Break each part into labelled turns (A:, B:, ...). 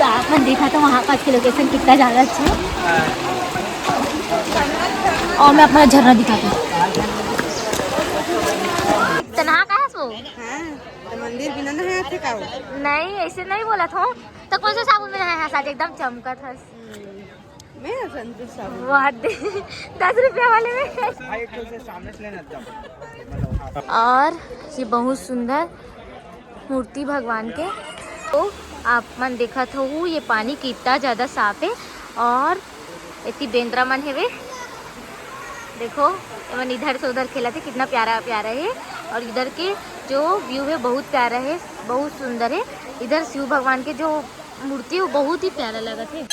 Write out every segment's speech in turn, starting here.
A: तो आपने देखा था वहाँ का की लोकेशन कितना ज़्यादा अच्छा है। और मैं अपना झरना दिखाती हूँ। तना का है सो?
B: हाँ, तो मंदिर भी ना है का?
A: नहीं ऐसे नहीं बोला था। तो कौन सा साबुन में नहाया? साथ एकदम चमका था।
B: मैं संतोष साबुन।
A: वाह 10 रुपया वाले में। और ये बहुत सुंदर मूर्ति भगवान के। तो आप मन देखा था ये पानी कितना ज़्यादा साफ है और इतनी बेंद्रा मन है वे। देखो मन इधर से उधर खेला थे, कितना प्यारा प्यारा है। और इधर के जो व्यू है बहुत प्यारा है, बहुत सुंदर है। इधर शिव भगवान के जो मूर्ति है वो बहुत ही प्यारा लगा थे।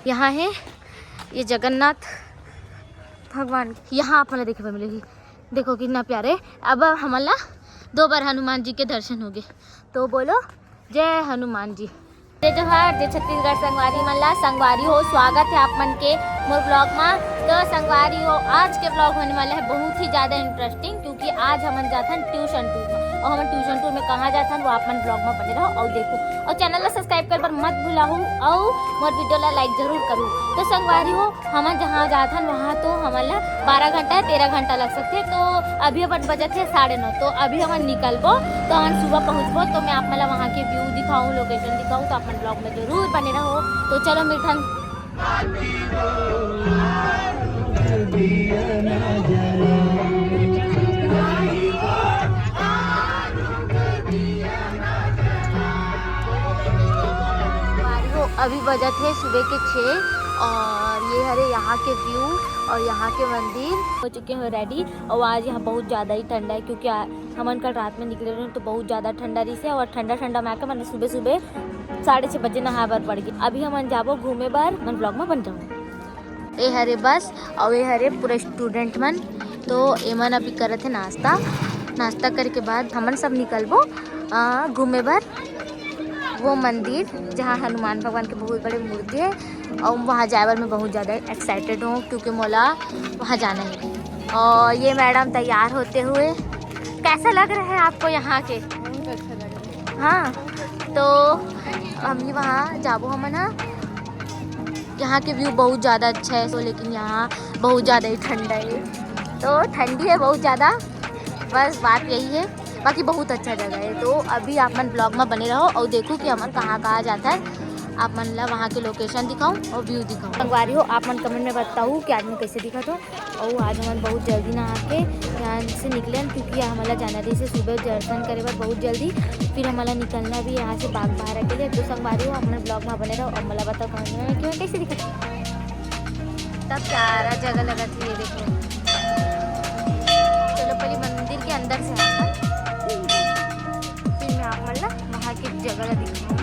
A: यहाँ है ये जगन्नाथ भगवान, यहाँ आप देखे हुए मिलेगी। देखो कितना प्यारे। अब हमारा 2 बार हनुमान जी के दर्शन हो गए। तो बोलो जय हनुमान जी। जय जोहार, जय छत्तीसगढ़ संगवारी मन ला। संगवारी हो स्वागत है आप मन के मोर ब्लॉग में। तो संगवारी हो आज के ब्लॉग होने वाला है बहुत ही ज़्यादा इंटरेस्टिंग, क्योंकि आज हम जाते हैं ट्यूशन टूर में। और हम ट्यूशन टूर में कहाँ जाते हैं वो आप मन ब्लॉग में बने रहो और देखो। और चैनल ला सब्सक्राइब कर पर मत भूलाऊँ और मोर वीडियो ला लाइक जरूर करूँ। तो संगवारी हो हम जहाँ जाते हैं वहाँ तो हमारा 12 घंटा 13 घंटा लग सकते। तो अभी अपन बजट है 9:30। तो अभी हम निकलबो तो हम सुबह पहुँचबो। तो मैं आप मला वहाँ के व्यू दिखाऊँ, लोकेशन दिखाऊँ। तो अपन ब्लॉग में जरूर बने रहो। तो चलो मिठन अभी बजट है सुबह के 6 और ये हरे यहाँ के व्यू और यहाँ के मंदिर हो चुके हैं रेडी। और आज यहाँ बहुत ज़्यादा ही ठंडा है, क्योंकि हम कल रात में निकले रहे तो बहुत ज़्यादा ठंडा रही से। और ठंडा ठंडा में आकर मैंने सुबह सुबह 6:30 बजे नहा बर पड़ गई। अभी हम जाबो घूमे बार मन ब्लॉग में बन जाऊँ। ये हरे बस और ये हरे पूरे स्टूडेंट मन। तो एमन अभी करे थे नाश्ता करके बाद हमन सब निकलबो घूमे बार वो मंदिर जहाँ हनुमान भगवान के बहुत बड़े मूर्ति है। और वहाँ जाए मैं बहुत ज़्यादा एक्साइटेड हूँ, क्योंकि मोला वहाँ जाना है। और ये मैडम तैयार होते हुए, कैसा लग रहा है आपको यहाँ के?
B: बहुत अच्छा लग रहा है।
A: हाँ, तो हम वहाँ जाबो हम ना। यहाँ के व्यू बहुत ज़्यादा अच्छा है। तो लेकिन यहाँ बहुत ज़्यादा ही ठंडा है, तो ठंडी है बहुत ज़्यादा, बस बात यही है। बाकी बहुत अच्छा जगह है। तो अभी आप मन ब्लॉग में बने रहो और देखो कि हमन कहाँ जाता है। आप मन ला वहाँ के लोकेशन दिखाऊँ और व्यू दिखाऊँ। संगवारी हो आप मन कमेंट में बताऊँ कि आदमी कैसे दिखा तो। और आज हम बहुत जल्दी नहा के यहाँ से निकले, क्योंकि हमारा जाना रही से सुबह दर्शन करे बाद बहुत जल्दी। फिर हमारा निकलना भी यहाँ से बाग बाहर के लिए। तो संगवारी हो अपने ब्लॉग में बने रहो और मला बताओ क्यों कैसे दिखा। तब प्यारा जगह लगा थी ये देखो। चलो पहले मंदिर के अंदर से आता फिर मैं आप मन वहाँ की जगह दिखाऊंगी।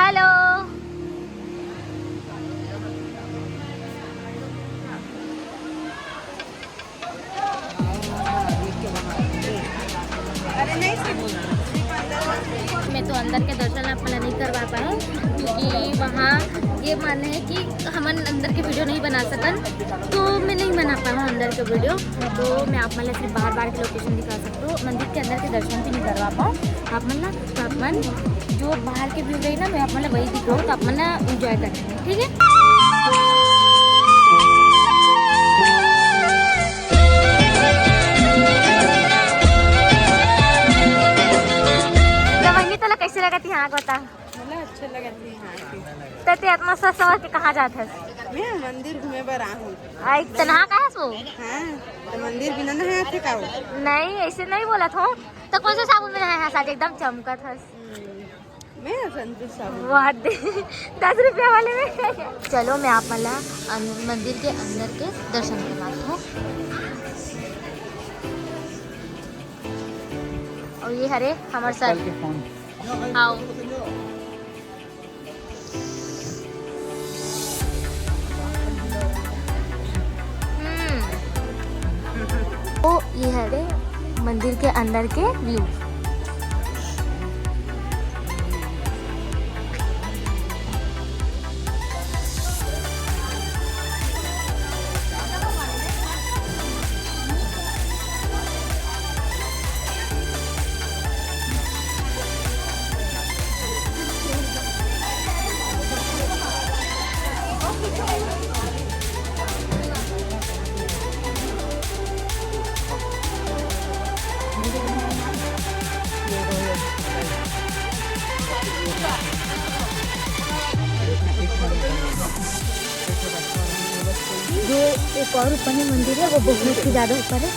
A: हेलो, मैं तो अंदर के दर्शन अपना नहीं करवा पाया, क्योंकि वहाँ ये मानना है कि हम अंदर के वीडियो नहीं बना सकन। तो मैं नहीं बना पाया अंदर के वीडियो। तो मैं आप मतलब सिर्फ बाहर की लोकेशन दिखा सकती हूँ, मंदिर के अंदर के दर्शन भी नहीं करवा पाऊँ आप मन ना। तो आप मन जो बाहर के व्यू रही ना मैं आप मतलब वही दिखाऊँ, तो आप मन ना इंजॉय करेंगे, ठीक है। कैसे कैसे लगा थी यहाँ बता?
B: मतलब अच्छा लगा थी यहाँ के।
A: तो ते आत्मा सोच समझ के कहाँ जात है?
B: मैं मंदिर घूमे बर आहूँ।
A: तनहा का है सो?
B: हाँ तो मंदिर बिना नहाए थे का?
A: नहीं ऐसे नहीं बोला था। तो कौन सा साबुन में नहाया? साथ एकदम चमका था।
B: मैं संतोष साबुन।
A: वाह 10 रुपया वाले में। चलो मैं आप मला मंदिर के अंदर के दर्शन करवाती हूँ। और ये हरे हमारे सर आओ। तो ये हरे मंदिर के अंदर के व्यू। जो एक और ऊपर में मंदिर है वो बहुत ही ज़्यादा ऊपर है,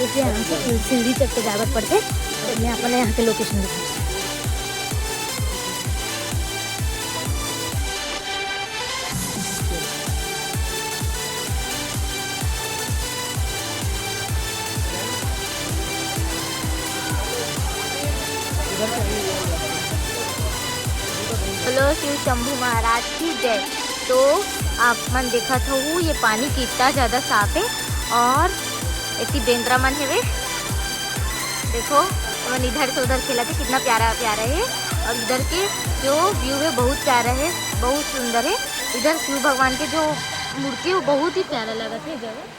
A: इसलिए यहाँ से सीढ़ी चढ़ के जावत पड़ते। तो मैं अपने यहाँ के लोकेशन दिखाऊँ। बोलो शिव शंभू महाराज की जय। तो आप मन देखा था वो ये पानी कितना ज़्यादा साफ है और इतनी बेंद्रा मन है वे। देखो मन इधर से उधर खेला थे, कितना प्यारा प्यारा है। और इधर के जो व्यू है बहुत प्यारा है, बहुत सुंदर है। इधर शिव भगवान के जो मूर्ति है वो बहुत ही प्यारा लगा था जगह।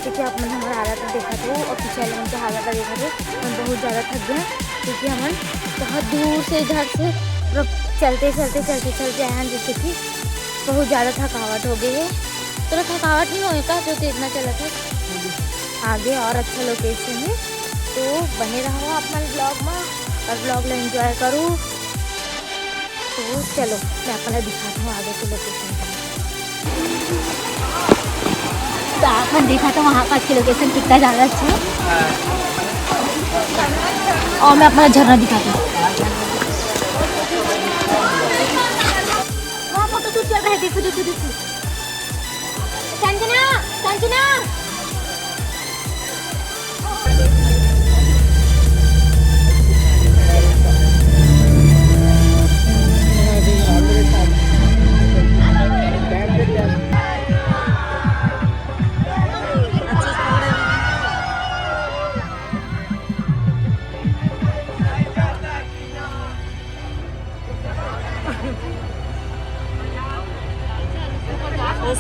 A: देखिए आप मैंने हमारा हालत देखा था और पीछे वाले उनके हालत देखा था। हम बहुत ज़्यादा थक गए क्योंकि हम बहुत दूर से इधर से चलते चलते चलते चलते आए हैं, जिससे कि बहुत ज़्यादा थकावट हो गई है। तो थकावट नहीं होएगा जो इतना चला था। आगे और अच्छा लोकेशन है तो बने रहो आप हमारे ब्लॉग में और ब्लॉग में एंजॉय करूँ। तो चलो मैं अपना दिखाता हूँ आगे के लोकेशन का। तो आपने देखा था वहाँ का अच्छी लोकेशन कितना ज़्यादा अच्छा है। और मैं अपना झरना दिखाती हूँ। वहाँ फोटो शूट चल रहा है, देखो देखो देखो। संजना संजना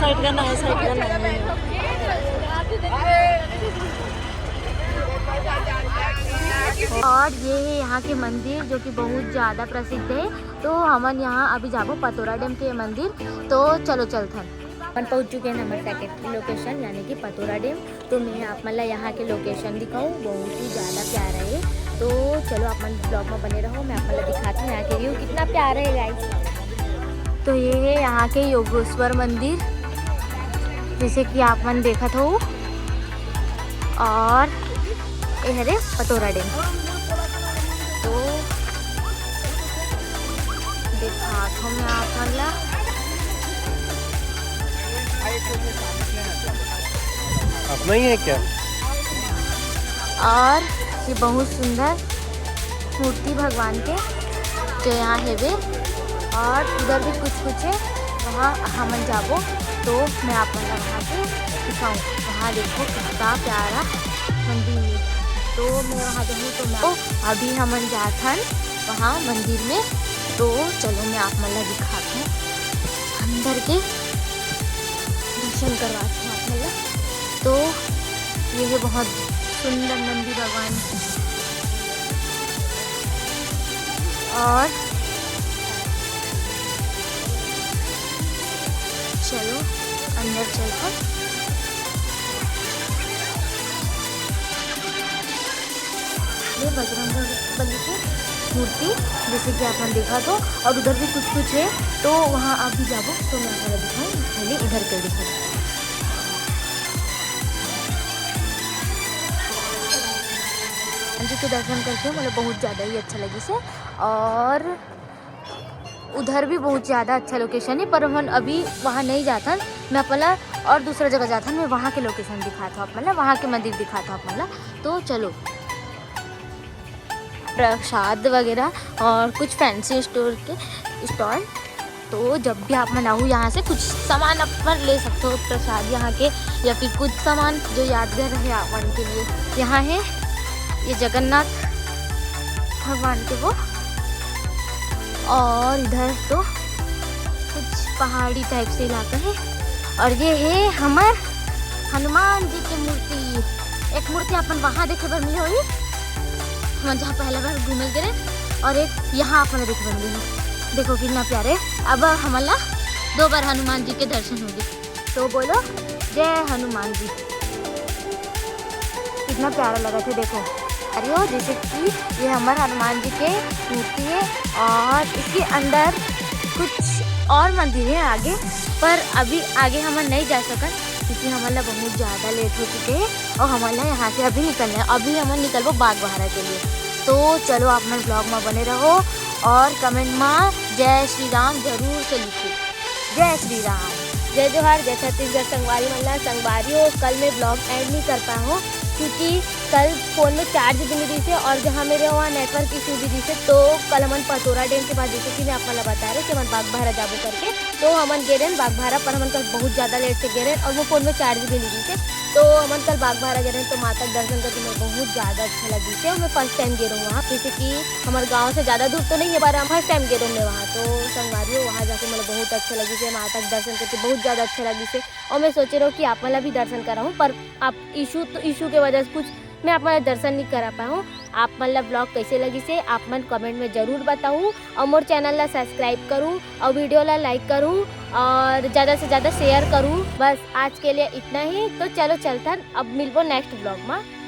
B: साइड करना है, साइड करना है।
A: और ये है यहाँ के मंदिर जो कि बहुत ज़्यादा प्रसिद्ध है। तो हमन यहाँ अभी जाबो पतोरा डैम के मंदिर। तो चलो चलते हैं। अपन पहुँच चुके हैं नंबर 2 लोकेशन यानी कि पतोरा डैम। तो मैं आप मतलब यहाँ के लोकेशन दिखाऊँ, बहुत ही ज़्यादा प्यारा है। तो चलो अपन ब्लॉग में बने रहो, मैं आप मतलब दिखाती हूँ यहाँ के व्यू कितना प्यारा है गाइस। तो ये है यहाँ के योगेश्वर मंदिर जैसे कि आप मन देखा था। और ये है पतोरा डैम। तो देखा तो मैं आप मतलब
C: अपना ही है क्या?
A: और ये बहुत सुंदर मूर्ति भगवान के जो यहाँ है वे, और उधर भी कुछ है वहाँ हमन जाबो तो मैं आप मन वहाँ से दिखाऊँ। वहाँ देखो कितना प्यारा मंदिर है। तो मैं वहाँ जाऊँ तो मैं अभी हमन जाथन वहाँ मंदिर में। तो चलो मैं आप मन दिखाती हूँ, अंदर के दर्शन करवाती हूँ आप मन। तो ये है बहुत सुंदर मंदिर भगवान, और चलो अंदर चलकर ये बजरंगबली की मूर्ति जैसे कि आपने देखा। तो और उधर भी कुछ है, तो वहाँ आप भी जाओ तो मैं आपको दिखाऊँ। पहले इधर कर दिखाऊँ। जी के दर्शन करके मुझे बहुत ज़्यादा ही अच्छा लगी से, और उधर भी बहुत ज़्यादा अच्छा लोकेशन है, पर हम अभी वहाँ नहीं जाता। मैं अपना और दूसरा जगह जाता, मैं वहाँ के लोकेशन दिखाता हूँ अपना, वहाँ के मंदिर दिखाता हूँ अपना। तो चलो प्रसाद वगैरह और कुछ फैंसी स्टोर के स्टॉल, तो जब भी आप मनाऊँ यहाँ से कुछ सामान अपन ले सकते हो प्रसाद यहाँ के, या फिर कुछ सामान जो यादगार रहे अपन के लिए। यहाँ है ये जगन्नाथ भगवान के वो, और इधर तो कुछ पहाड़ी टाइप से इलाका है, और ये है हमार हनुमान जी की मूर्ति। एक मूर्ति अपन वहाँ देखे पर मिली हुई, हम जहाँ पहले बार घूमे गए, और एक यहाँ अपन देखे पर मिली। देखो कितना प्यारे। अब हमारा 2 बार हनुमान जी के दर्शन हो गए। तो बोलो जय हनुमान जी। कितना प्यारा लगा था देखो। अरे हो जैसे कि ये हमारे हनुमान जी के मूर्ति है, और इसके अंदर कुछ और मंदिर है आगे, पर अभी आगे हम नहीं जा सकते क्योंकि हमारा बहुत ज़्यादा लेट हो चुके हैं, और हमारा यहाँ से अभी निकलना है। अभी हम निकलबो बागबाहरा के लिए। तो चलो आप मेरे ब्लॉग में बने रहो, और कमेंट में जय श्री राम जरूर से लिखो। जय श्री राम, जय जोहार, जय छत्तीसगढ़। संगवारी मल्ला संगवारी हो, कल मैं ब्लॉग एंड नहीं कर पाया हूँ क्योंकि कल फ़ोन में चार्ज भी नहीं दी थी, और जहाँ मेरे वहाँ नेटवर्क इशू भी दी थे। तो कल हमन पतोरा डैम के पास जैसे कि मैं आप मला बता रहे कि हम बागबाहरा जाबो करके, तो हमन गए रहे बागबाहरा, पर हमन कल बहुत ज़्यादा लेट से गए रहे, और वो फ़ोन में चार्ज भी नहीं दी थे। तो हमन कल बागबाहरा गए रहे, तो माता का दर्शन करके मुझे बहुत ज़्यादा अच्छा लगी थे, और मैं फर्स्ट टाइम गए रहूँ वहाँ, जैसे कि हमारे गाँव से ज़्यादा दूर तो नहीं है, पर हम फर्स्ट टाइम गए रहूँ मैं वहाँ। तो संगवारी हो, वहाँ जाके मुझे बहुत अच्छा लगी से, माता का दर्शन करके बहुत ज़्यादा अच्छा लगी से, और मैं सोच रहा हूँ कि आप मला भी दर्शन करा हूँ, पर आप इशू के वजह से कुछ मैं आप दर्शन नहीं करा पाया हूँ। आप मतलब ब्लॉग कैसे लगी से आप मन कमेंट में ज़रूर बताऊँ, और मोर चैनल ला सब्सक्राइब करूँ, और वीडियो ला लाइक करूँ, और ज़्यादा से ज़्यादा शेयर करूँ। बस आज के लिए इतना ही। तो चलो चलता, अब मिलबो नेक्स्ट ब्लॉग में।